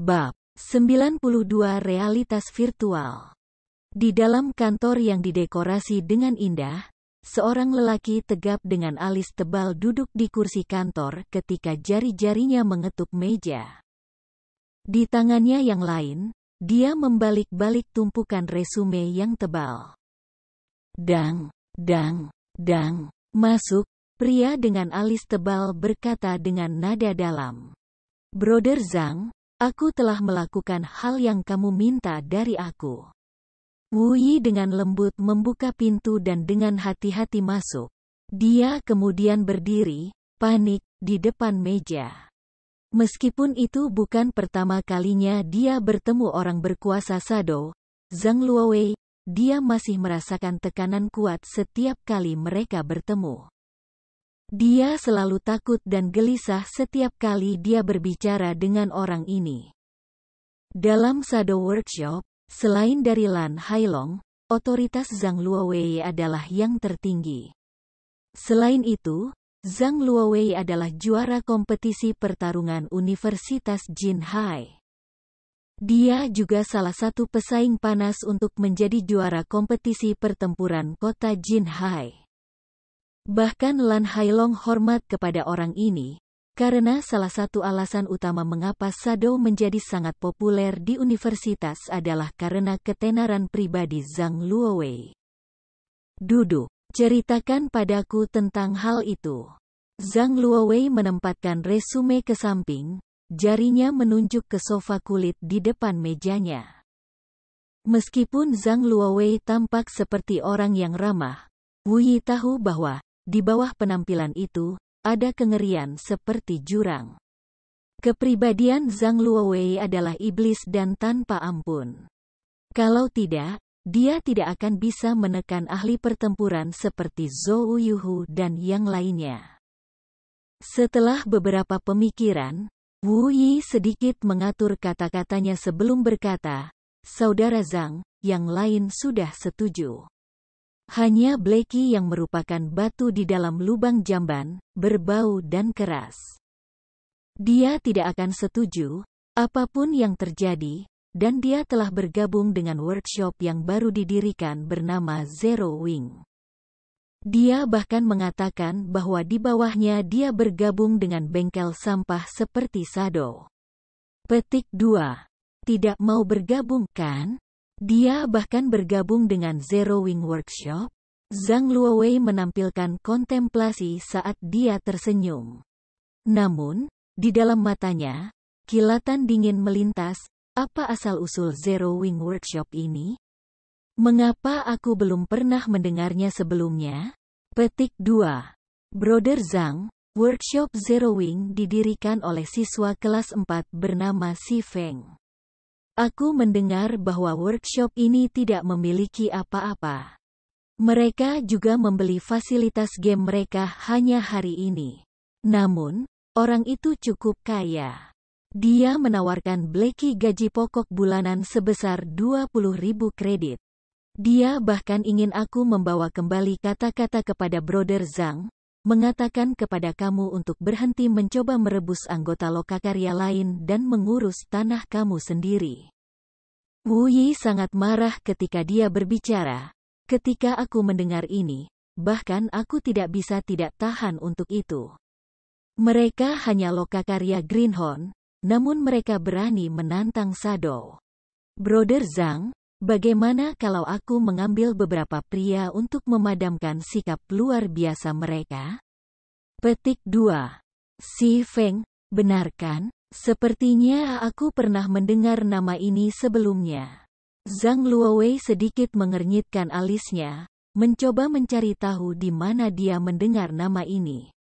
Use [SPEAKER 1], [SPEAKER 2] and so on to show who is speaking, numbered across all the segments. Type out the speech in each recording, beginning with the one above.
[SPEAKER 1] Bab 92 Realitas Virtual. Di dalam kantor yang didekorasi dengan indah, seorang lelaki tegap dengan alis tebal duduk di kursi kantor ketika jari-jarinya mengetuk meja. Di tangannya yang lain, dia membalik-balik tumpukan resume yang tebal. Dang, dang, dang, masuk, pria dengan alis tebal berkata dengan nada dalam. Brother Zhang, aku telah melakukan hal yang kamu minta dari aku. Wu Yi dengan lembut membuka pintu dan dengan hati-hati masuk. Dia kemudian berdiri, panik, di depan meja. Meskipun itu bukan pertama kalinya dia bertemu orang berkuasa Shadow, Zhang Luowei, dia masih merasakan tekanan kuat setiap kali mereka bertemu. Dia selalu takut dan gelisah setiap kali dia berbicara dengan orang ini. Dalam Shadow Workshop, selain dari Lan Hailong, otoritas Zhang Luowei adalah yang tertinggi. Selain itu, Zhang Luowei adalah juara kompetisi pertarungan Universitas Jinhai. Dia juga salah satu pesaing panas untuk menjadi juara kompetisi pertempuran kota Jinhai. Bahkan Lan Hailong hormat kepada orang ini, karena salah satu alasan utama mengapa Shadow menjadi sangat populer di universitas adalah karena ketenaran pribadi Zhang Luowei. Duduk, ceritakan padaku tentang hal itu. Zhang Luowei menempatkan resume ke samping, jarinya menunjuk ke sofa kulit di depan mejanya. Meskipun Zhang Luowei tampak seperti orang yang ramah, Wu Yi tahu bahwa di bawah penampilan itu, ada kengerian seperti jurang. Kepribadian Zhang Luowei adalah iblis dan tanpa ampun. Kalau tidak, dia tidak akan bisa menekan ahli pertempuran seperti Zhou Yuhu dan yang lainnya. Setelah beberapa pemikiran, Wu Yi sedikit mengatur kata-katanya sebelum berkata, Saudara Zhang, yang lain sudah setuju. Hanya Blacky yang merupakan batu di dalam lubang jamban, berbau dan keras. Dia tidak akan setuju, apapun yang terjadi, dan dia telah bergabung dengan workshop yang baru didirikan bernama Zero Wing. Dia bahkan mengatakan bahwa di bawahnya dia bergabung dengan bengkel sampah seperti Shadow. Petik 2. Tidak mau bergabung, kan? Dia bahkan bergabung dengan Zero Wing Workshop. Zhang Luowei menampilkan kontemplasi saat dia tersenyum. Namun, di dalam matanya, kilatan dingin melintas, apa asal-usul Zero Wing Workshop ini? Mengapa aku belum pernah mendengarnya sebelumnya? Petik 2. Brother Zhang, Workshop Zero Wing didirikan oleh siswa kelas 4 bernama Si Feng. Aku mendengar bahwa workshop ini tidak memiliki apa-apa. Mereka juga membeli fasilitas game mereka hanya hari ini. Namun, orang itu cukup kaya. Dia menawarkan Blacky gaji pokok bulanan sebesar 20.000 kredit. Dia bahkan ingin aku membawa kembali kata-kata kepada Brother Zhang, mengatakan kepada kamu untuk berhenti mencoba merebus anggota lokakarya lain dan mengurus tanah kamu sendiri. Wu Yi sangat marah ketika dia berbicara. Ketika aku mendengar ini, bahkan aku tidak bisa tidak tahan untuk itu. Mereka hanya lokakarya Greenhorn, namun mereka berani menantang Shadow. Brother Zhang, bagaimana kalau aku mengambil beberapa pria untuk memadamkan sikap luar biasa mereka? Petik 2. Si Feng, benarkan? Sepertinya aku pernah mendengar nama ini sebelumnya. Zhang Luowei sedikit mengernyitkan alisnya, mencoba mencari tahu di mana dia mendengar nama ini.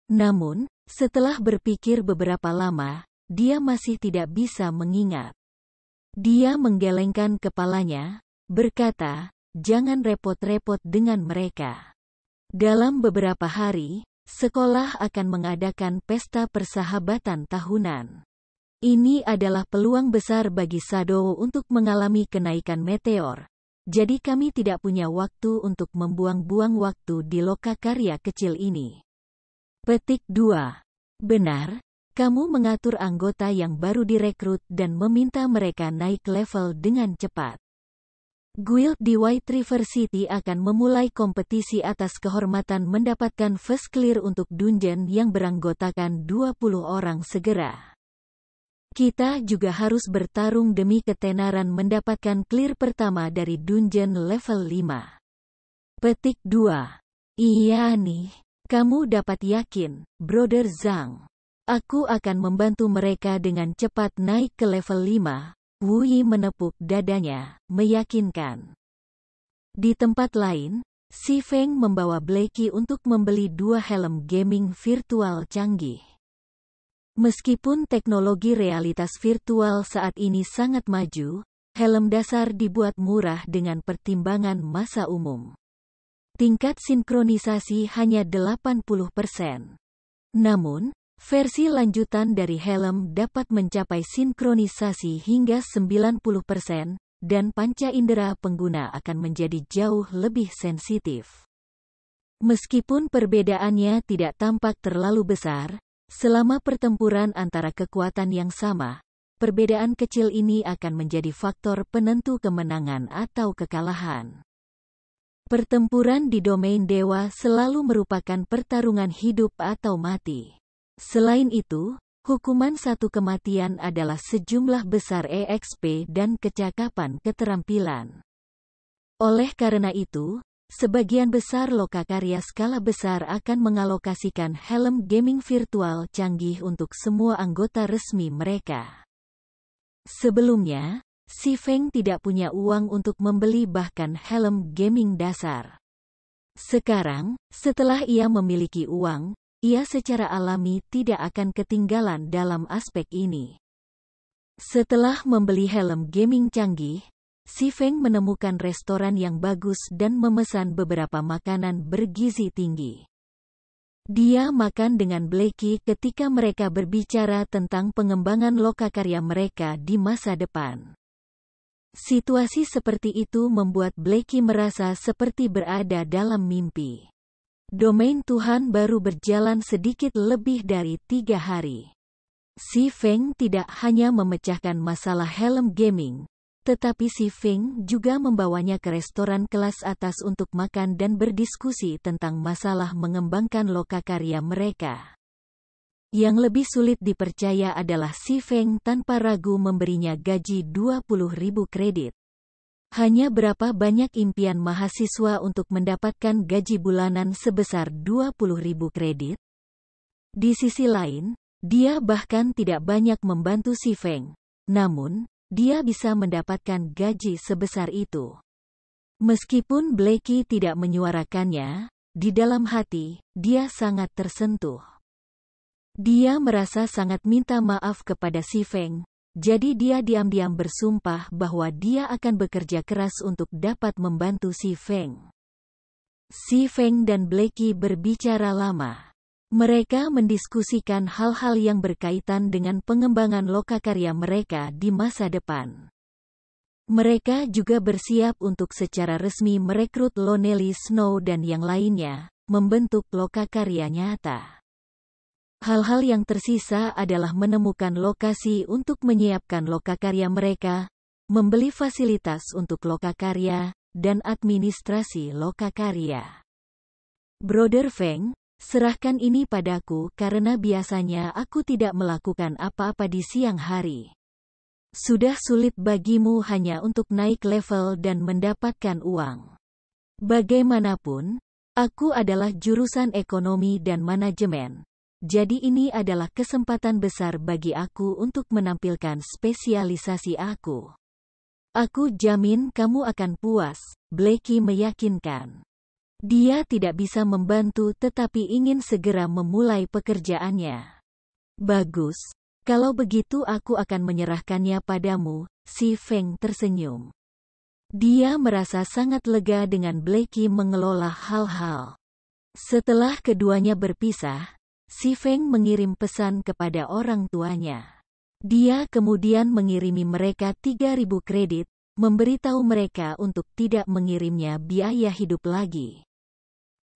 [SPEAKER 1] Namun, setelah berpikir beberapa lama, dia masih tidak bisa mengingat. Dia menggelengkan kepalanya, berkata, jangan repot-repot dengan mereka. Dalam beberapa hari, sekolah akan mengadakan pesta persahabatan tahunan. Ini adalah peluang besar bagi Shadow untuk mengalami kenaikan meteor. Jadi kami tidak punya waktu untuk membuang-buang waktu di lokakarya kecil ini. Petik 2. Benar, Kamu mengatur anggota yang baru direkrut dan meminta mereka naik level dengan cepat. Guild di White River City akan memulai kompetisi atas kehormatan mendapatkan first clear untuk dungeon yang beranggotakan 20 orang segera. Kita juga harus bertarung demi ketenaran mendapatkan clear pertama dari dungeon level 5. Petik 2. Iya nih, kamu dapat yakin, Brother Zhang. Aku akan membantu mereka dengan cepat naik ke level 5. Wu Yi menepuk dadanya, meyakinkan. Di tempat lain, Si Feng membawa Blackie untuk membeli 2 helm gaming virtual canggih. Meskipun teknologi realitas virtual saat ini sangat maju, helm dasar dibuat murah dengan pertimbangan masa umum. Tingkat sinkronisasi hanya 80%. Namun, versi lanjutan dari helm dapat mencapai sinkronisasi hingga 90%, dan panca indera pengguna akan menjadi jauh lebih sensitif. Meskipun perbedaannya tidak tampak terlalu besar, selama pertempuran antara kekuatan yang sama, perbedaan kecil ini akan menjadi faktor penentu kemenangan atau kekalahan. Pertempuran di domain dewa selalu merupakan pertarungan hidup atau mati. Selain itu, hukuman satu kematian adalah sejumlah besar EXP dan kecakapan keterampilan. Oleh karena itu, sebagian besar lokakarya skala besar akan mengalokasikan helm gaming virtual canggih untuk semua anggota resmi mereka. Sebelumnya, Si Feng tidak punya uang untuk membeli bahkan helm gaming dasar. Sekarang, setelah ia memiliki uang, ia secara alami tidak akan ketinggalan dalam aspek ini. Setelah membeli helm gaming canggih, Si Feng menemukan restoran yang bagus dan memesan beberapa makanan bergizi tinggi. Dia makan dengan Blackie ketika mereka berbicara tentang pengembangan lokakarya mereka di masa depan. Situasi seperti itu membuat Blackie merasa seperti berada dalam mimpi. Domain Tuhan baru berjalan sedikit lebih dari 3 hari. Si Feng tidak hanya memecahkan masalah helm gaming, tetapi Si Feng juga membawanya ke restoran kelas atas untuk makan dan berdiskusi tentang masalah mengembangkan lokakarya mereka. Yang lebih sulit dipercaya adalah Si Feng tanpa ragu memberinya gaji 20.000 kredit. Hanya berapa banyak impian mahasiswa untuk mendapatkan gaji bulanan sebesar 20.000 kredit? Di sisi lain, dia bahkan tidak banyak membantu Si Feng. Namun, dia bisa mendapatkan gaji sebesar itu. Meskipun Blackie tidak menyuarakannya, di dalam hati, dia sangat tersentuh. Dia merasa sangat minta maaf kepada Si Feng. Jadi dia diam-diam bersumpah bahwa dia akan bekerja keras untuk dapat membantu Si Feng. Si Feng dan Blackie berbicara lama. Mereka mendiskusikan hal-hal yang berkaitan dengan pengembangan lokakarya mereka di masa depan. Mereka juga bersiap untuk secara resmi merekrut Lonely Snow dan yang lainnya, membentuk lokakarya nyata. Hal-hal yang tersisa adalah menemukan lokasi untuk menyiapkan lokakarya mereka, membeli fasilitas untuk lokakarya, dan administrasi lokakarya. Brother Feng, serahkan ini padaku karena biasanya aku tidak melakukan apa-apa di siang hari. Sudah sulit bagimu hanya untuk naik level dan mendapatkan uang. Bagaimanapun, aku adalah jurusan ekonomi dan manajemen. Jadi ini adalah kesempatan besar bagi aku untuk menampilkan spesialisasi aku. Aku jamin kamu akan puas, Blackie meyakinkan. Dia tidak bisa membantu tetapi ingin segera memulai pekerjaannya. Bagus, kalau begitu aku akan menyerahkannya padamu, Si Feng tersenyum. Dia merasa sangat lega dengan Blackie mengelola hal-hal. Setelah keduanya berpisah, Si Feng mengirim pesan kepada orang tuanya. Dia kemudian mengirimi mereka 3.000 kredit, memberitahu mereka untuk tidak mengirimnya biaya hidup lagi.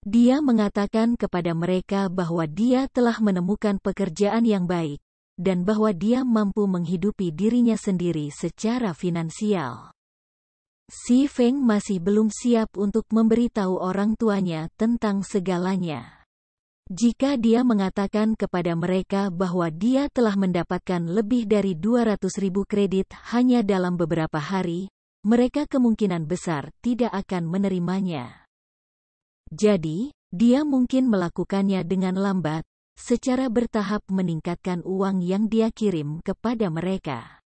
[SPEAKER 1] Dia mengatakan kepada mereka bahwa dia telah menemukan pekerjaan yang baik, dan bahwa dia mampu menghidupi dirinya sendiri secara finansial. Si Feng masih belum siap untuk memberitahu orang tuanya tentang segalanya. Jika dia mengatakan kepada mereka bahwa dia telah mendapatkan lebih dari 200.000 kredit hanya dalam beberapa hari, mereka kemungkinan besar tidak akan menerimanya. Jadi, dia mungkin melakukannya dengan lambat, secara bertahap meningkatkan uang yang dia kirim kepada mereka.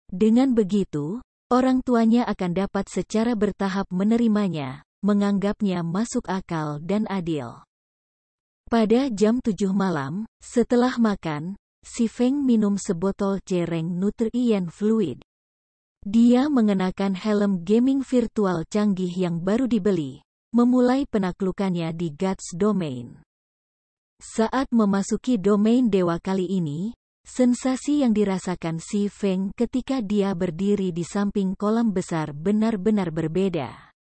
[SPEAKER 1] Dengan begitu, orang tuanya akan dapat secara bertahap menerimanya, menganggapnya masuk akal dan adil. Pada jam 7 malam, setelah makan, si Feng minum sebotol cereng Nutrient Fluid. Dia mengenakan helm gaming virtual canggih yang baru dibeli, memulai penaklukannya di God's Domain. Saat memasuki domain dewa kali ini, sensasi yang dirasakan si Feng ketika dia berdiri di samping kolam besar benar-benar berbeda.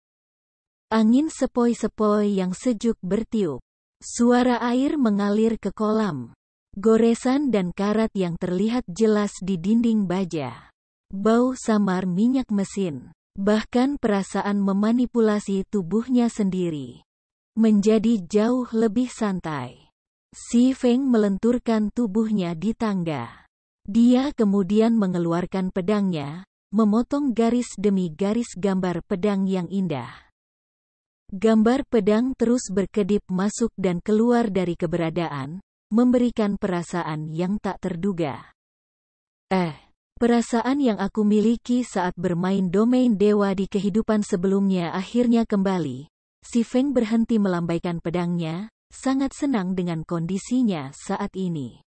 [SPEAKER 1] Angin sepoi-sepoi yang sejuk bertiup. Suara air mengalir ke kolam. Goresan dan karat yang terlihat jelas di dinding baja. Bau samar minyak mesin. Bahkan perasaan memanipulasi tubuhnya sendiri menjadi jauh lebih santai. Si Feng melenturkan tubuhnya di tangga. Dia kemudian mengeluarkan pedangnya, memotong garis demi garis gambar pedang yang indah. Gambar pedang terus berkedip masuk dan keluar dari keberadaan, memberikan perasaan yang tak terduga. Perasaan yang aku miliki saat bermain domain dewa di kehidupan sebelumnya akhirnya kembali. Si Feng berhenti melambaikan pedangnya, sangat senang dengan kondisinya saat ini.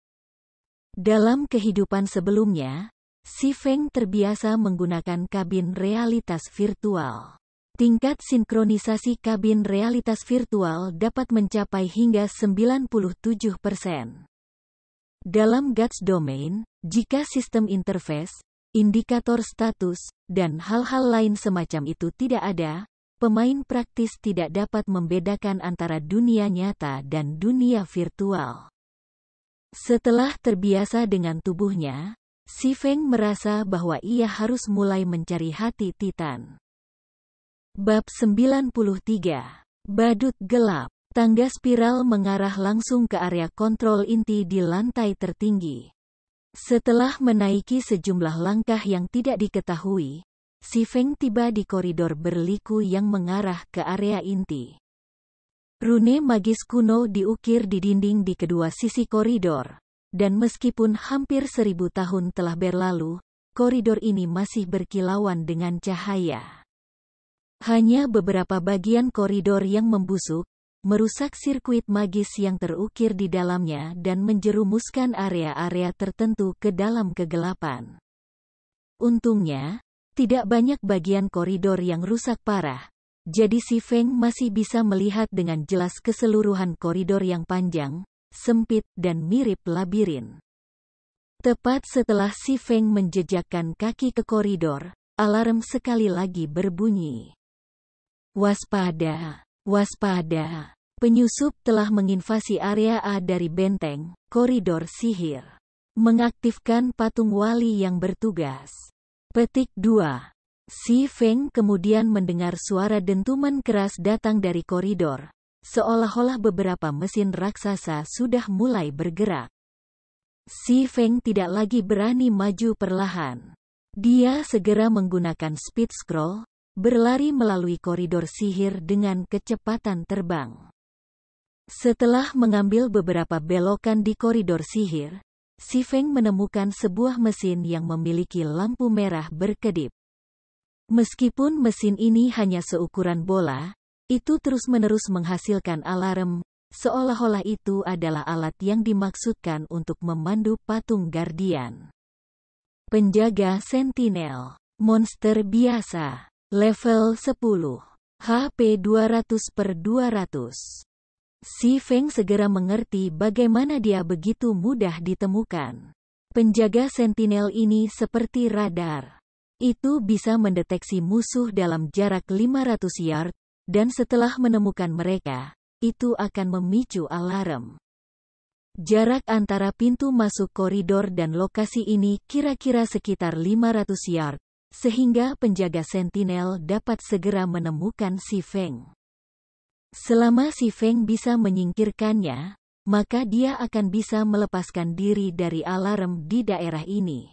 [SPEAKER 1] Dalam kehidupan sebelumnya, si Feng terbiasa menggunakan kabin realitas virtual. Tingkat sinkronisasi kabin realitas virtual dapat mencapai hingga 97%. Dalam God's Domain, jika sistem interface, indikator status, dan hal-hal lain semacam itu tidak ada, pemain praktis tidak dapat membedakan antara dunia nyata dan dunia virtual. Setelah terbiasa dengan tubuhnya, si Feng merasa bahwa ia harus mulai mencari hati Titan. Bab 93. Badut gelap. Tangga spiral mengarah langsung ke area kontrol inti di lantai tertinggi. Setelah menaiki sejumlah langkah yang tidak diketahui, si Feng tiba di koridor berliku yang mengarah ke area inti. Rune magis kuno diukir di dinding di kedua sisi koridor, dan meskipun hampir 1000 tahun telah berlalu, koridor ini masih berkilauan dengan cahaya. Hanya beberapa bagian koridor yang membusuk, merusak sirkuit magis yang terukir di dalamnya dan menjerumuskan area-area tertentu ke dalam kegelapan. Untungnya, tidak banyak bagian koridor yang rusak parah, jadi si Feng masih bisa melihat dengan jelas keseluruhan koridor yang panjang, sempit dan mirip labirin. Tepat setelah si Feng menjejakkan kaki ke koridor, alarm sekali lagi berbunyi. Waspada, waspada. Penyusup telah menginvasi area A dari benteng, koridor sihir. Mengaktifkan patung wali yang bertugas. Petik 2. Si Feng kemudian mendengar suara dentuman keras datang dari koridor, seolah-olah beberapa mesin raksasa sudah mulai bergerak. Si Feng tidak lagi berani maju perlahan. Dia segera menggunakan speed scroll, berlari melalui koridor sihir dengan kecepatan terbang. Setelah mengambil beberapa belokan di koridor sihir, si Feng menemukan sebuah mesin yang memiliki lampu merah berkedip. Meskipun mesin ini hanya seukuran bola, itu terus-menerus menghasilkan alarm, seolah-olah itu adalah alat yang dimaksudkan untuk memandu patung Guardian. Penjaga Sentinel. Monster biasa. Level 10. HP 200/200. Si Feng segera mengerti bagaimana dia begitu mudah ditemukan. Penjaga sentinel ini seperti radar. Itu bisa mendeteksi musuh dalam jarak 500 yard, dan setelah menemukan mereka, itu akan memicu alarm. Jarak antara pintu masuk koridor dan lokasi ini kira-kira sekitar 500 yard, sehingga penjaga sentinel dapat segera menemukan si Feng. Selama si Feng bisa menyingkirkannya, maka dia akan bisa melepaskan diri dari alarm di daerah ini.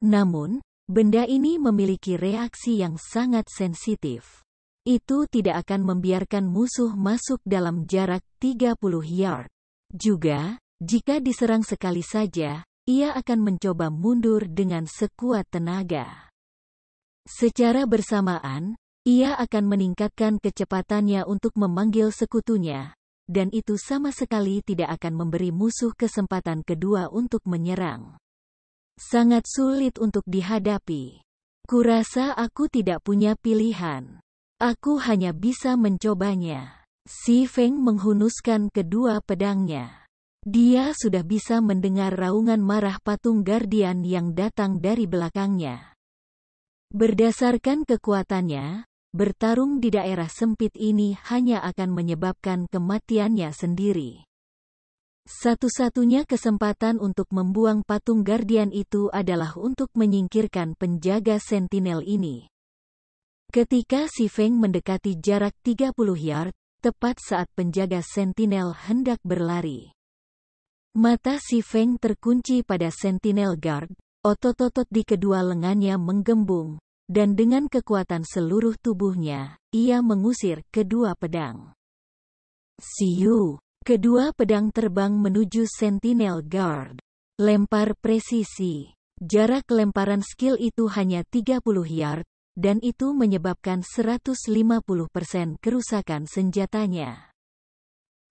[SPEAKER 1] Namun, benda ini memiliki reaksi yang sangat sensitif. Itu tidak akan membiarkan musuh masuk dalam jarak 30 yard. Juga, jika diserang sekali saja, ia akan mencoba mundur dengan sekuat tenaga. Secara bersamaan, ia akan meningkatkan kecepatannya untuk memanggil sekutunya, dan itu sama sekali tidak akan memberi musuh kesempatan kedua untuk menyerang. Sangat sulit untuk dihadapi. Kurasa aku tidak punya pilihan. Aku hanya bisa mencobanya. Si Feng menghunuskan kedua pedangnya. Dia sudah bisa mendengar raungan marah patung Guardian yang datang dari belakangnya. Berdasarkan kekuatannya, bertarung di daerah sempit ini hanya akan menyebabkan kematiannya sendiri. Satu-satunya kesempatan untuk membuang patung Guardian itu adalah untuk menyingkirkan penjaga sentinel ini. Ketika si Feng mendekati jarak 30 yard, tepat saat penjaga sentinel hendak berlari. Mata si Feng terkunci pada sentinel guard, otot-otot di kedua lengannya menggembung, dan dengan kekuatan seluruh tubuhnya, ia mengusir kedua pedang. Siu! Kedua pedang terbang menuju sentinel guard. Lempar presisi. Jarak lemparan skill itu hanya 30 yard, dan itu menyebabkan 150% kerusakan senjatanya.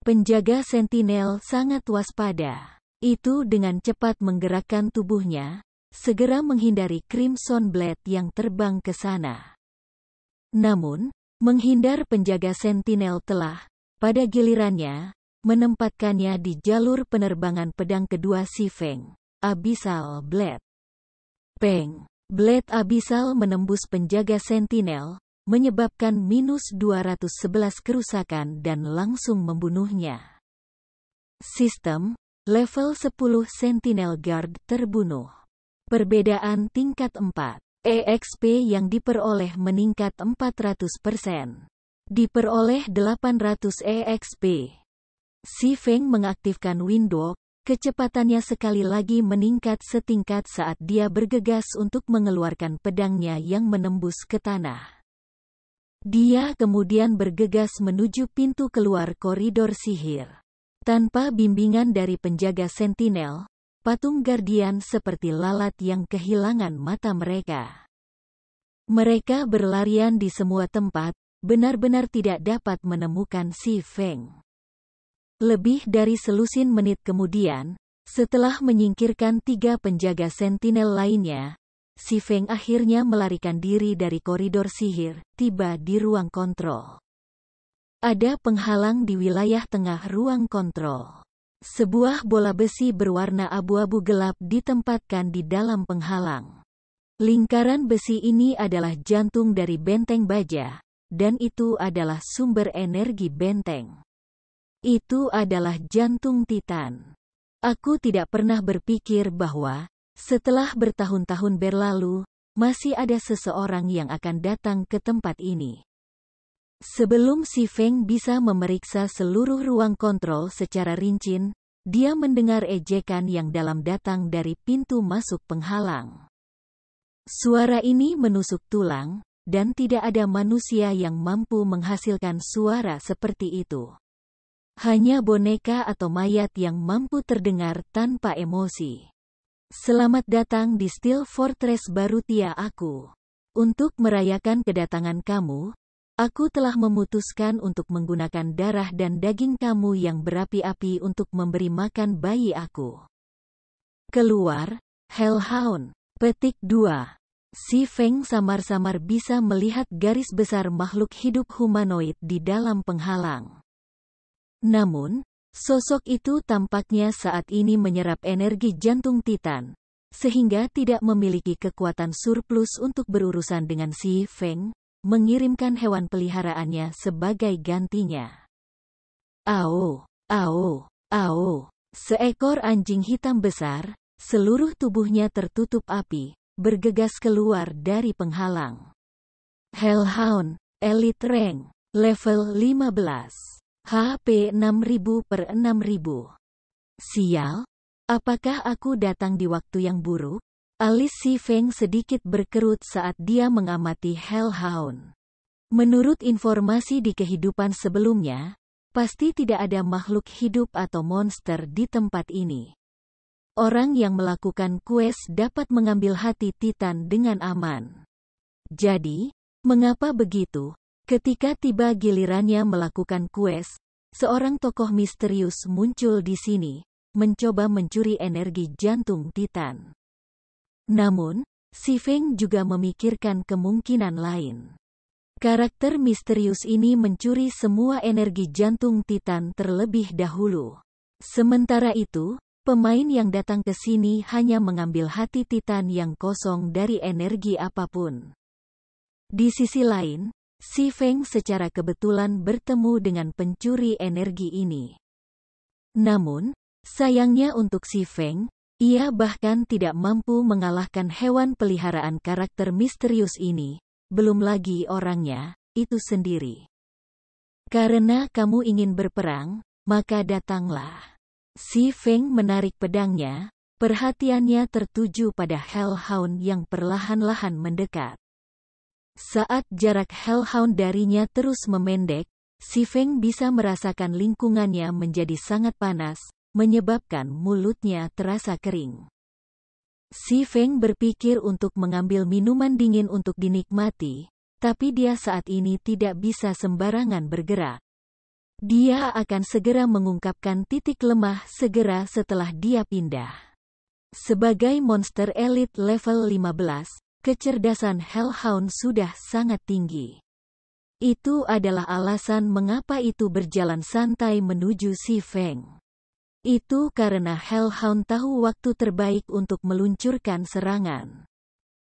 [SPEAKER 1] Penjaga sentinel sangat waspada. Itu dengan cepat menggerakkan tubuhnya, segera menghindari Crimson Blade yang terbang ke sana. Namun, menghindar penjaga sentinel telah, pada gilirannya, menempatkannya di jalur penerbangan pedang kedua si Feng, Abyssal Blade. Peng! Blade Abyssal menembus penjaga sentinel, menyebabkan minus 211 kerusakan dan langsung membunuhnya. Sistem, level 10 Sentinel Guard terbunuh. Perbedaan tingkat 4. EXP yang diperoleh meningkat 400%. Diperoleh 800 EXP. Si Feng mengaktifkan Windwalk. Kecepatannya sekali lagi meningkat setingkat saat dia bergegas untuk mengeluarkan pedangnya yang menembus ke tanah. Dia kemudian bergegas menuju pintu keluar koridor sihir. Tanpa bimbingan dari penjaga sentinel, patung Guardian seperti lalat yang kehilangan mata mereka. Mereka berlarian di semua tempat, benar-benar tidak dapat menemukan si Feng. Lebih dari selusin menit kemudian, setelah menyingkirkan 3 penjaga sentinel lainnya, si Feng akhirnya melarikan diri dari koridor sihir, tiba di ruang kontrol. Ada penghalang di wilayah tengah ruang kontrol. Sebuah bola besi berwarna abu-abu gelap ditempatkan di dalam penghalang. Lingkaran besi ini adalah jantung dari benteng baja, dan itu adalah sumber energi benteng. Itu adalah jantung Titan. Aku tidak pernah berpikir bahwa, setelah bertahun-tahun berlalu, masih ada seseorang yang akan datang ke tempat ini. Sebelum si Feng bisa memeriksa seluruh ruang kontrol secara rinci, dia mendengar ejekan yang dalam datang dari pintu masuk penghalang. Suara ini menusuk tulang, dan tidak ada manusia yang mampu menghasilkan suara seperti itu. Hanya boneka atau mayat yang mampu terdengar tanpa emosi. Selamat datang di Steel Fortress Barutia aku. Untuk merayakan kedatangan kamu, aku telah memutuskan untuk menggunakan darah dan daging kamu yang berapi-api untuk memberi makan bayi aku. Keluar, Hellhound. Petik 2. Si Feng samar-samar bisa melihat garis besar makhluk hidup humanoid di dalam penghalang. Namun, sosok itu tampaknya saat ini menyerap energi jantung Titan, sehingga tidak memiliki kekuatan surplus untuk berurusan dengan si Feng, mengirimkan hewan peliharaannya sebagai gantinya. Ao, ao, ao. Seekor anjing hitam besar, seluruh tubuhnya tertutup api, bergegas keluar dari penghalang. Hellhound, Elite Rank, level 15. HP 6000/6000. Sial, apakah aku datang di waktu yang buruk? Alis Si Feng sedikit berkerut saat dia mengamati Hellhound. Menurut informasi di kehidupan sebelumnya, pasti tidak ada makhluk hidup atau monster di tempat ini. Orang yang melakukan quest dapat mengambil hati Titan dengan aman. Jadi, mengapa begitu? Ketika tiba gilirannya melakukan quest, seorang tokoh misterius muncul di sini, mencoba mencuri energi jantung Titan. Namun, Si Feng juga memikirkan kemungkinan lain. Karakter misterius ini mencuri semua energi jantung Titan terlebih dahulu. Sementara itu, pemain yang datang ke sini hanya mengambil hati Titan yang kosong dari energi apapun. Di sisi lain, Si Feng secara kebetulan bertemu dengan pencuri energi ini. Namun, sayangnya untuk Si Feng, ia bahkan tidak mampu mengalahkan hewan peliharaan karakter misterius ini, belum lagi orangnya, itu sendiri. Karena kamu ingin berperang, maka datanglah. Si Feng menarik pedangnya, perhatiannya tertuju pada Hellhound yang perlahan-lahan mendekat. Saat jarak Hellhound darinya terus memendek, Si Feng bisa merasakan lingkungannya menjadi sangat panas, menyebabkan mulutnya terasa kering. Si Feng berpikir untuk mengambil minuman dingin untuk dinikmati, tapi dia saat ini tidak bisa sembarangan bergerak. Dia akan segera mengungkapkan titik lemah segera setelah dia pindah. Sebagai monster elit level 15, kecerdasan Hellhound sudah sangat tinggi. Itu adalah alasan mengapa itu berjalan santai menuju Si Feng. Itu karena Hellhound tahu waktu terbaik untuk meluncurkan serangan.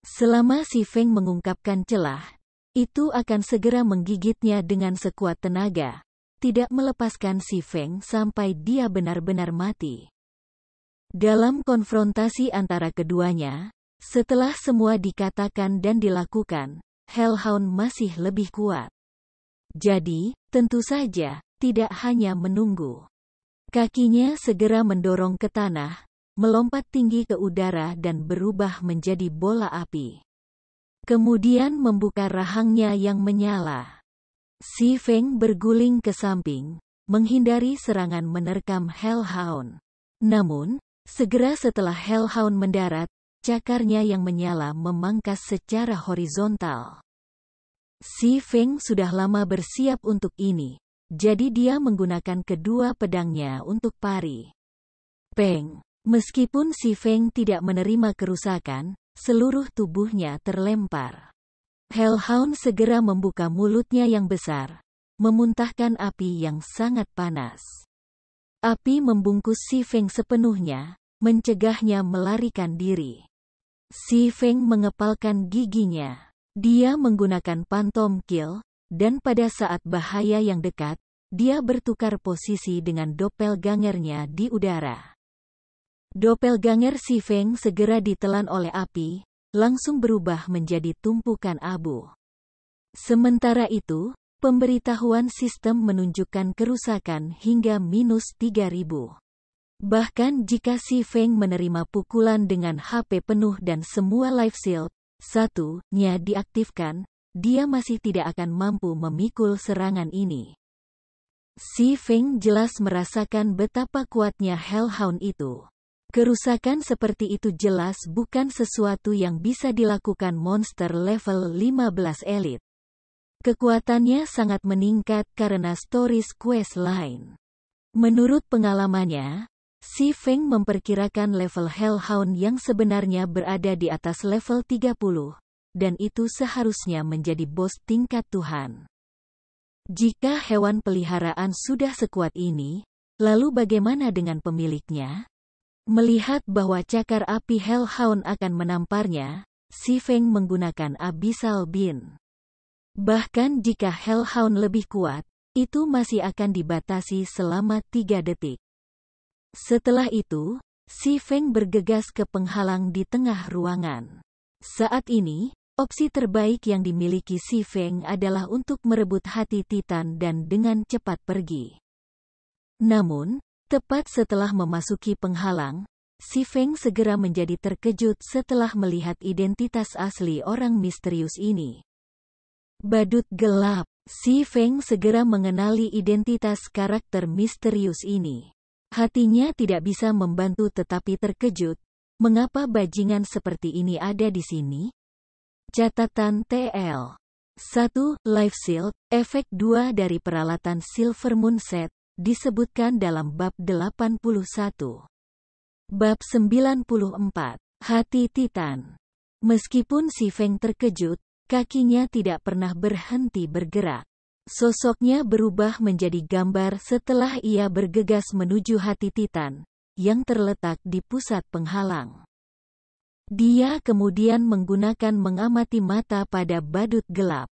[SPEAKER 1] Selama Si Feng mengungkapkan celah, itu akan segera menggigitnya dengan sekuat tenaga, tidak melepaskan Si Feng sampai dia benar-benar mati. Dalam konfrontasi antara keduanya, setelah semua dikatakan dan dilakukan, Hellhound masih lebih kuat. Jadi, tentu saja, tidak hanya menunggu. Kakinya segera mendorong ke tanah, melompat tinggi ke udara dan berubah menjadi bola api. Kemudian membuka rahangnya yang menyala. Si Feng berguling ke samping, menghindari serangan menerkam Hellhound. Namun, segera setelah Hellhound mendarat, cakarnya yang menyala memangkas secara horizontal. Si Feng sudah lama bersiap untuk ini, jadi dia menggunakan kedua pedangnya untuk pari. Peng! Meskipun Si Feng tidak menerima kerusakan, seluruh tubuhnya terlempar. Hellhound segera membuka mulutnya yang besar, memuntahkan api yang sangat panas. Api membungkus Si Feng sepenuhnya, mencegahnya melarikan diri. Si Feng mengepalkan giginya. Dia menggunakan Phantom Kill, dan pada saat bahaya yang dekat, dia bertukar posisi dengan doppelgangernya di udara. Doppelganger Si Feng segera ditelan oleh api, langsung berubah menjadi tumpukan abu. Sementara itu, pemberitahuan sistem menunjukkan kerusakan hingga -3000. Bahkan jika Si Feng menerima pukulan dengan HP penuh dan semua life shield nya diaktifkan, dia masih tidak akan mampu memikul serangan ini. Si Feng jelas merasakan betapa kuatnya Hellhound itu. Kerusakan seperti itu jelas bukan sesuatu yang bisa dilakukan monster level 15 elit. Kekuatannya sangat meningkat karena stories quest lain. Menurut pengalamannya, Si Feng memperkirakan level Hellhound yang sebenarnya berada di atas level 30, dan itu seharusnya menjadi bos tingkat Tuhan. Jika hewan peliharaan sudah sekuat ini, lalu bagaimana dengan pemiliknya? Melihat bahwa cakar api Hellhound akan menamparnya, Si Feng menggunakan Abyssal Beam. Bahkan jika Hellhound lebih kuat, itu masih akan dibatasi selama 3 detik. Setelah itu, Si Feng bergegas ke penghalang di tengah ruangan. Saat ini, opsi terbaik yang dimiliki Si Feng adalah untuk merebut hati Titan dan dengan cepat pergi. Namun, tepat setelah memasuki penghalang, Si Feng segera menjadi terkejut setelah melihat identitas asli orang misterius ini. Badut gelap. Si Feng segera mengenali identitas karakter misterius ini. Hatinya tidak bisa membantu tetapi terkejut. Mengapa bajingan seperti ini ada di sini? Catatan TL. 1. Life Shield, efek 2 dari peralatan Silver Moon Set, disebutkan dalam bab 81. Bab 94. Hati Titan. Meskipun Si Feng terkejut, kakinya tidak pernah berhenti bergerak. Sosoknya berubah menjadi gambar setelah ia bergegas menuju hati Titan, yang terletak di pusat penghalang. Dia kemudian menggunakan mengamati mata pada badut gelap.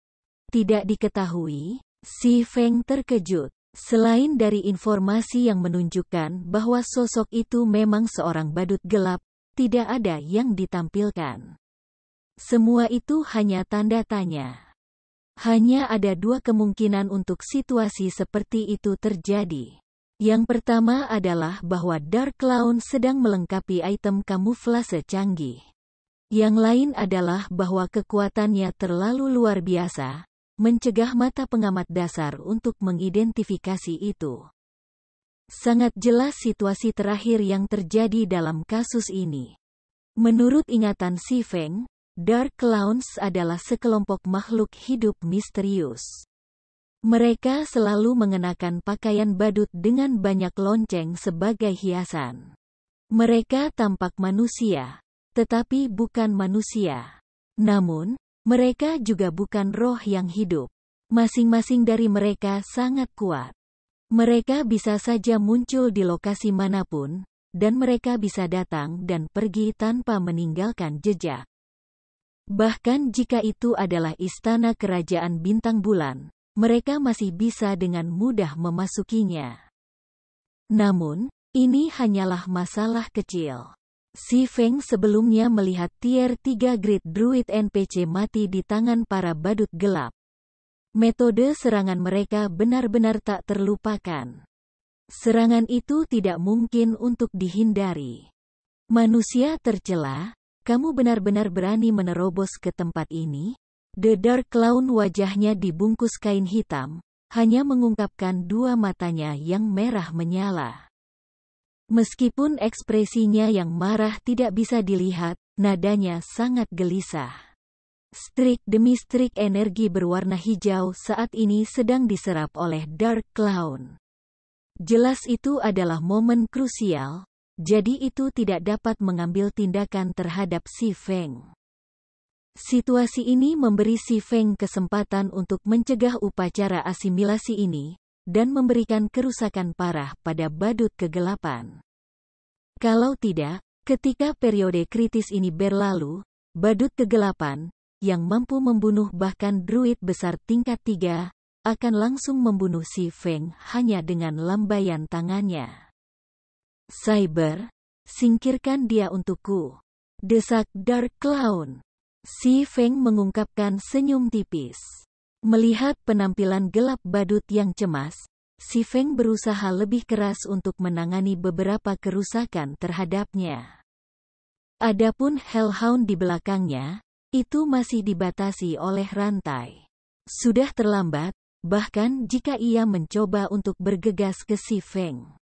[SPEAKER 1] Tidak diketahui, Si Feng terkejut. Selain dari informasi yang menunjukkan bahwa sosok itu memang seorang badut gelap, tidak ada yang ditampilkan. Semua itu hanya tanda tanya. Hanya ada dua kemungkinan untuk situasi seperti itu terjadi. Yang pertama adalah bahwa Dark Clown sedang melengkapi item kamuflase canggih. Yang lain adalah bahwa kekuatannya terlalu luar biasa, mencegah mata pengamat dasar untuk mengidentifikasi itu. Sangat jelas situasi terakhir yang terjadi dalam kasus ini. Menurut ingatan Si Feng, Dark Clowns adalah sekelompok makhluk hidup misterius. Mereka selalu mengenakan pakaian badut dengan banyak lonceng sebagai hiasan. Mereka tampak manusia, tetapi bukan manusia. Namun, mereka juga bukan roh yang hidup. Masing-masing dari mereka sangat kuat. Mereka bisa saja muncul di lokasi manapun, dan mereka bisa datang dan pergi tanpa meninggalkan jejak. Bahkan jika itu adalah istana kerajaan bintang bulan, mereka masih bisa dengan mudah memasukinya. Namun, ini hanyalah masalah kecil. Si Feng sebelumnya melihat Tier 3 Great Druid NPC mati di tangan para badut gelap. Metode serangan mereka benar-benar tak terlupakan. Serangan itu tidak mungkin untuk dihindari. Manusia tercela, kamu benar-benar berani menerobos ke tempat ini? The Dark Clown wajahnya dibungkus kain hitam, hanya mengungkapkan dua matanya yang merah menyala. Meskipun ekspresinya yang marah tidak bisa dilihat, nadanya sangat gelisah. Strik demi strik energi berwarna hijau saat ini sedang diserap oleh Dark Clown. Jelas itu adalah momen krusial, jadi itu tidak dapat mengambil tindakan terhadap Si Feng. Situasi ini memberi Si Feng kesempatan untuk mencegah upacara asimilasi ini, dan memberikan kerusakan parah pada badut kegelapan. Kalau tidak, ketika periode kritis ini berlalu, badut kegelapan, yang mampu membunuh bahkan druid besar tingkat 3, akan langsung membunuh Si Feng hanya dengan lambaian tangannya. Cyber, singkirkan dia untukku, desak Dark Clown. Si Feng mengungkapkan senyum tipis. Melihat penampilan gelap badut yang cemas, Si Feng berusaha lebih keras untuk menangani beberapa kerusakan terhadapnya. Adapun Hellhound di belakangnya, itu masih dibatasi oleh rantai. Sudah terlambat, bahkan jika ia mencoba untuk bergegas ke Si Feng.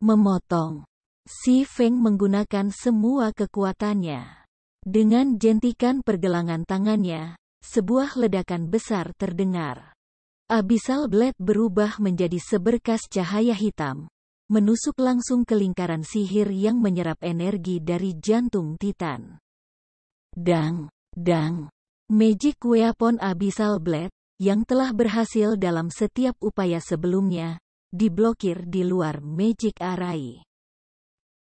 [SPEAKER 1] Memotong. Si Feng menggunakan semua kekuatannya. Dengan jentikan pergelangan tangannya, sebuah ledakan besar terdengar. Abyssal Blade berubah menjadi seberkas cahaya hitam, menusuk langsung ke lingkaran sihir yang menyerap energi dari jantung Titan. Dang, dang. Magic Weapon Abyssal Blade, yang telah berhasil dalam setiap upaya sebelumnya, diblokir di luar Magic Array.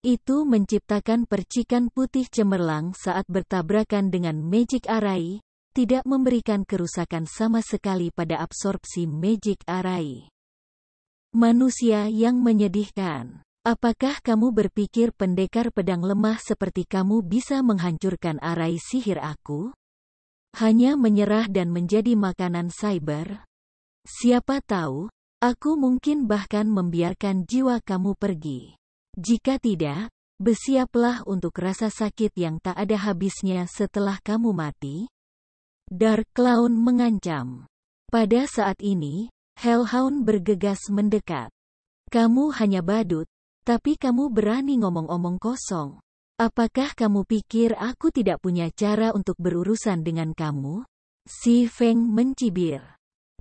[SPEAKER 1] Itu menciptakan percikan putih cemerlang saat bertabrakan dengan Magic Array, tidak memberikan kerusakan sama sekali pada absorpsi Magic Array. Manusia yang menyedihkan. Apakah kamu berpikir pendekar pedang lemah seperti kamu bisa menghancurkan arai sihir aku? Hanya menyerah dan menjadi makanan cyber? Siapa tahu, aku mungkin bahkan membiarkan jiwa kamu pergi. Jika tidak, bersiaplah untuk rasa sakit yang tak ada habisnya setelah kamu mati. Dark Clown mengancam. Pada saat ini, Hellhound bergegas mendekat. Kamu hanya badut, tapi kamu berani ngomong-omong kosong. Apakah kamu pikir aku tidak punya cara untuk berurusan dengan kamu? Si Feng mencibir.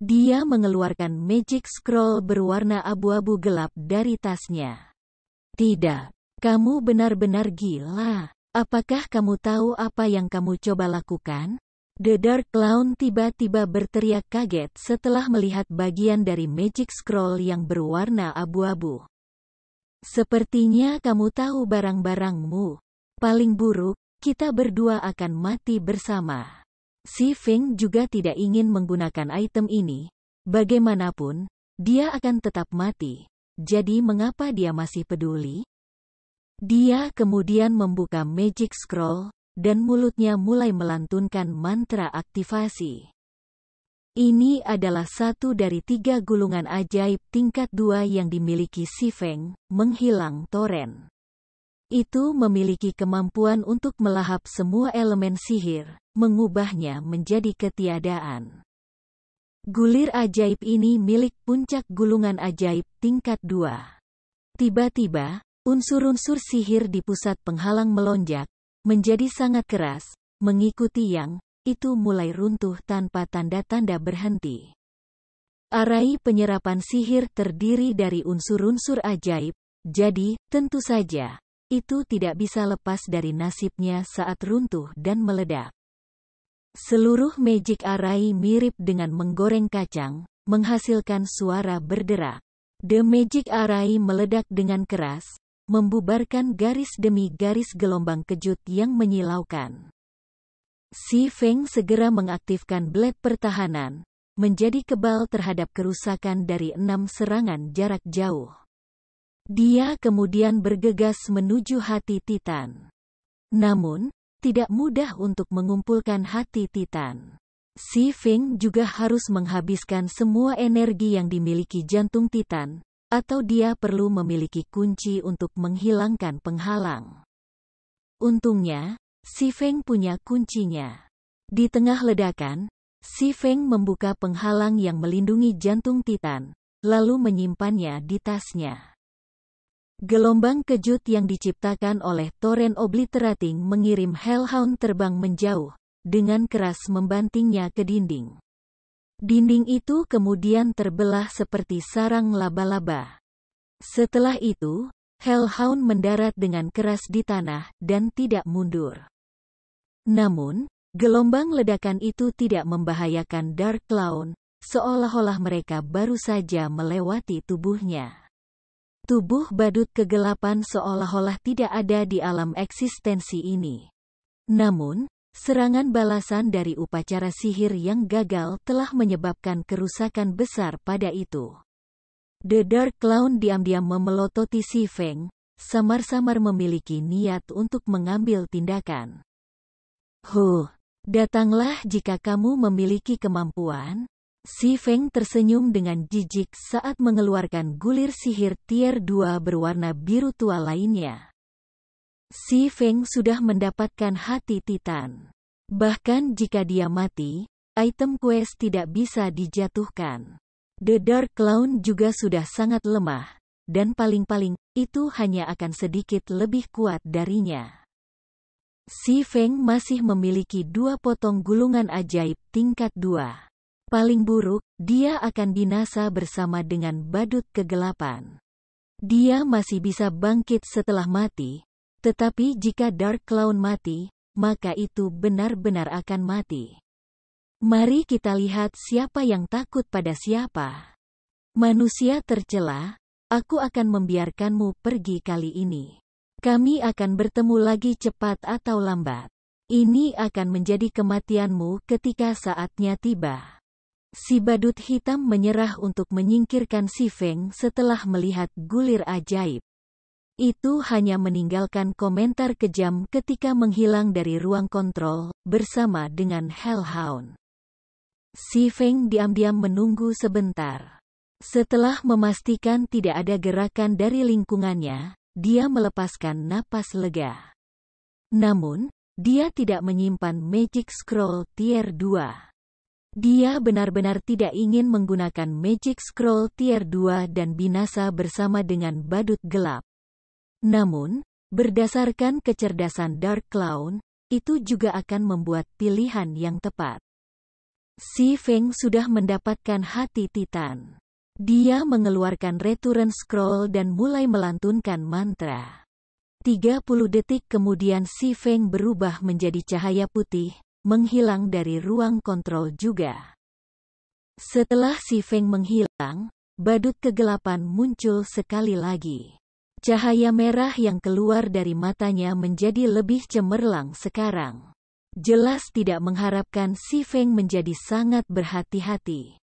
[SPEAKER 1] Dia mengeluarkan Magic Scroll berwarna abu-abu gelap dari tasnya. Tidak, kamu benar-benar gila. Apakah kamu tahu apa yang kamu coba lakukan? The Dark Clown tiba-tiba berteriak kaget setelah melihat bagian dari Magic Scroll yang berwarna abu-abu. Sepertinya kamu tahu barang-barangmu. Paling buruk, kita berdua akan mati bersama. Si Feng juga tidak ingin menggunakan item ini. Bagaimanapun, dia akan tetap mati. Jadi mengapa dia masih peduli? Dia kemudian membuka Magic Scroll, dan mulutnya mulai melantunkan mantra aktivasi. Ini adalah satu dari 3 gulungan ajaib tingkat 2 yang dimiliki Si Feng, menghilang toren. Itu memiliki kemampuan untuk melahap semua elemen sihir, mengubahnya menjadi ketiadaan. Gulir ajaib ini milik puncak gulungan ajaib tingkat 2. Tiba-tiba, unsur-unsur sihir di pusat penghalang melonjak, menjadi sangat keras, mengikuti yang itu mulai runtuh tanpa tanda-tanda berhenti. Arai penyerapan sihir terdiri dari unsur-unsur ajaib, jadi, tentu saja, itu tidak bisa lepas dari nasibnya saat runtuh dan meledak. Seluruh magic arai mirip dengan menggoreng kacang, menghasilkan suara berderak. The magic arai meledak dengan keras, membubarkan garis demi garis gelombang kejut yang menyilaukan. Si Feng segera mengaktifkan blade pertahanan, menjadi kebal terhadap kerusakan dari 6 serangan jarak jauh. Dia kemudian bergegas menuju hati Titan. Namun, tidak mudah untuk mengumpulkan hati Titan. Si Feng juga harus menghabiskan semua energi yang dimiliki jantung Titan, atau dia perlu memiliki kunci untuk menghilangkan penghalang. Untungnya, Si Feng punya kuncinya. Di tengah ledakan, Si Feng membuka penghalang yang melindungi jantung Titan, lalu menyimpannya di tasnya. Gelombang kejut yang diciptakan oleh toren obliterating mengirim Hellhound terbang menjauh, dengan keras membantingnya ke dinding. Dinding itu kemudian terbelah seperti sarang laba-laba. Setelah itu, Hellhound mendarat dengan keras di tanah dan tidak mundur. Namun, gelombang ledakan itu tidak membahayakan Dark Clown, seolah-olah mereka baru saja melewati tubuhnya. Tubuh badut kegelapan seolah-olah tidak ada di alam eksistensi ini. Namun, serangan balasan dari upacara sihir yang gagal telah menyebabkan kerusakan besar pada itu. The Dark Clown diam-diam memelototi Si Feng, samar-samar memiliki niat untuk mengambil tindakan. Datanglah jika kamu memiliki kemampuan. Si Feng tersenyum dengan jijik saat mengeluarkan gulir sihir tier 2 berwarna biru tua lainnya. Si Feng sudah mendapatkan hati Titan. Bahkan jika dia mati, item quest tidak bisa dijatuhkan. The Dark Clown juga sudah sangat lemah, dan paling-paling, itu hanya akan sedikit lebih kuat darinya. Si Feng masih memiliki 2 potong gulungan ajaib tingkat 2. Paling buruk, dia akan binasa bersama dengan badut kegelapan. Dia masih bisa bangkit setelah mati, tetapi jika Dark Clown mati, maka itu benar-benar akan mati. Mari kita lihat siapa yang takut pada siapa. Manusia tercela, aku akan membiarkanmu pergi kali ini. Kami akan bertemu lagi cepat atau lambat. Ini akan menjadi kematianmu ketika saatnya tiba. Si badut hitam menyerah untuk menyingkirkan Si Feng setelah melihat gulir ajaib. Itu hanya meninggalkan komentar kejam ketika menghilang dari ruang kontrol, bersama dengan Hellhound. Si Feng diam-diam menunggu sebentar. Setelah memastikan tidak ada gerakan dari lingkungannya, dia melepaskan napas lega. Namun, dia tidak menyimpan Magic Scroll Tier 2. Dia benar-benar tidak ingin menggunakan Magic Scroll Tier 2 dan binasa bersama dengan badut gelap. Namun, berdasarkan kecerdasan Dark Clown, itu juga akan membuat pilihan yang tepat. Si Feng sudah mendapatkan hati Titan. Dia mengeluarkan Return Scroll dan mulai melantunkan mantra. 30 detik kemudian Si Feng berubah menjadi cahaya putih, menghilang dari ruang kontrol juga. Setelah Si Feng menghilang, badut kegelapan muncul sekali lagi. Cahaya merah yang keluar dari matanya menjadi lebih cemerlang sekarang. Jelas tidak mengharapkan Si Feng menjadi sangat berhati-hati.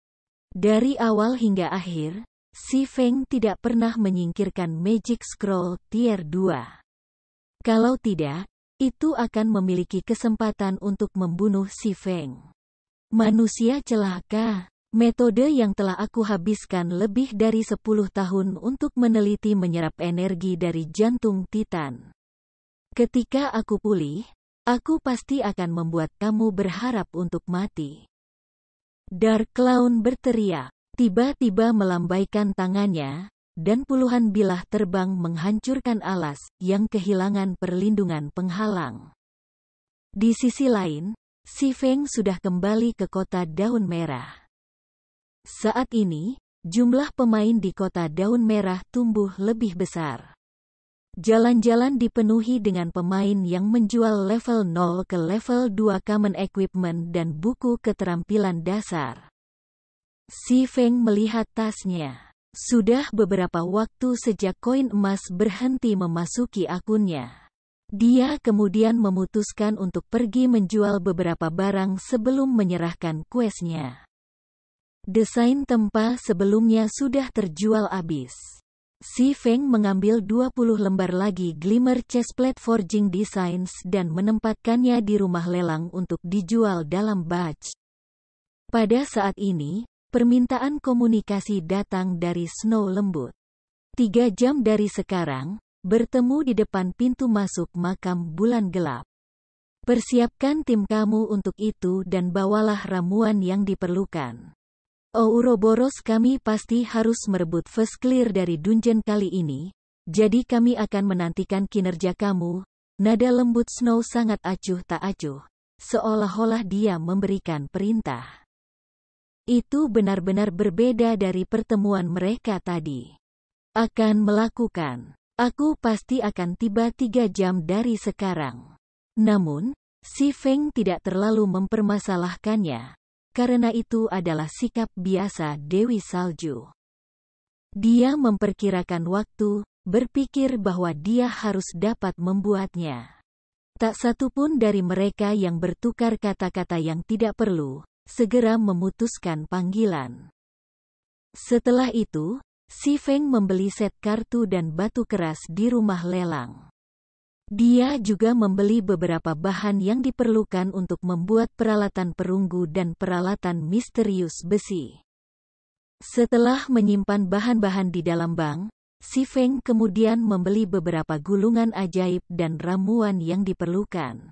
[SPEAKER 1] Dari awal hingga akhir, Si Feng tidak pernah menyingkirkan Magic Scroll Tier 2. Kalau tidak, itu akan memiliki kesempatan untuk membunuh Si Feng. Manusia celaka. Metode yang telah aku habiskan lebih dari 10 tahun untuk meneliti menyerap energi dari jantung Titan. Ketika aku pulih, aku pasti akan membuat kamu berharap untuk mati. Dark Clown berteriak, tiba-tiba melambaikan tangannya, dan puluhan bilah terbang menghancurkan alas yang kehilangan perlindungan penghalang. Di sisi lain, Si Feng sudah kembali ke kota daun merah. Saat ini, jumlah pemain di kota daun merah tumbuh lebih besar. Jalan-jalan dipenuhi dengan pemain yang menjual level 0 ke level 2 common equipment dan buku keterampilan dasar. Si Feng melihat tasnya. Sudah beberapa waktu sejak koin emas berhenti memasuki akunnya. Dia kemudian memutuskan untuk pergi menjual beberapa barang sebelum menyerahkan kuesnya. Desain tempa sebelumnya sudah terjual habis. Si Feng mengambil 20 lembar lagi Glimmer Chestplate Forging Designs dan menempatkannya di rumah lelang untuk dijual dalam batch. Pada saat ini, permintaan komunikasi datang dari Snow Lembut. 3 jam dari sekarang, bertemu di depan pintu masuk makam bulan gelap. Persiapkan tim kamu untuk itu dan bawalah ramuan yang diperlukan. Ouroboros, kami pasti harus merebut first clear dari dungeon kali ini, jadi kami akan menantikan kinerja kamu. Nada lembut Snow sangat acuh tak acuh, seolah-olah dia memberikan perintah. Itu benar-benar berbeda dari pertemuan mereka tadi. Akan melakukan. Aku pasti akan tiba 3 jam dari sekarang. Namun, Si Feng tidak terlalu mempermasalahkannya. Karena itu adalah sikap biasa Dewi Salju. Dia memperkirakan waktu, berpikir bahwa dia harus dapat membuatnya. Tak satu pun dari mereka yang bertukar kata-kata yang tidak perlu, segera memutuskan panggilan. Setelah itu, Si Feng membeli set kartu dan batu keras di rumah lelang. Dia juga membeli beberapa bahan yang diperlukan untuk membuat peralatan perunggu dan peralatan misterius besi. Setelah menyimpan bahan-bahan di dalam bank, Si Feng kemudian membeli beberapa gulungan ajaib dan ramuan yang diperlukan.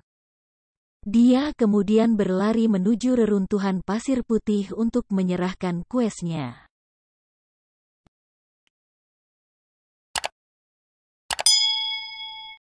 [SPEAKER 1] Dia kemudian berlari menuju reruntuhan pasir putih untuk menyerahkan kuesnya.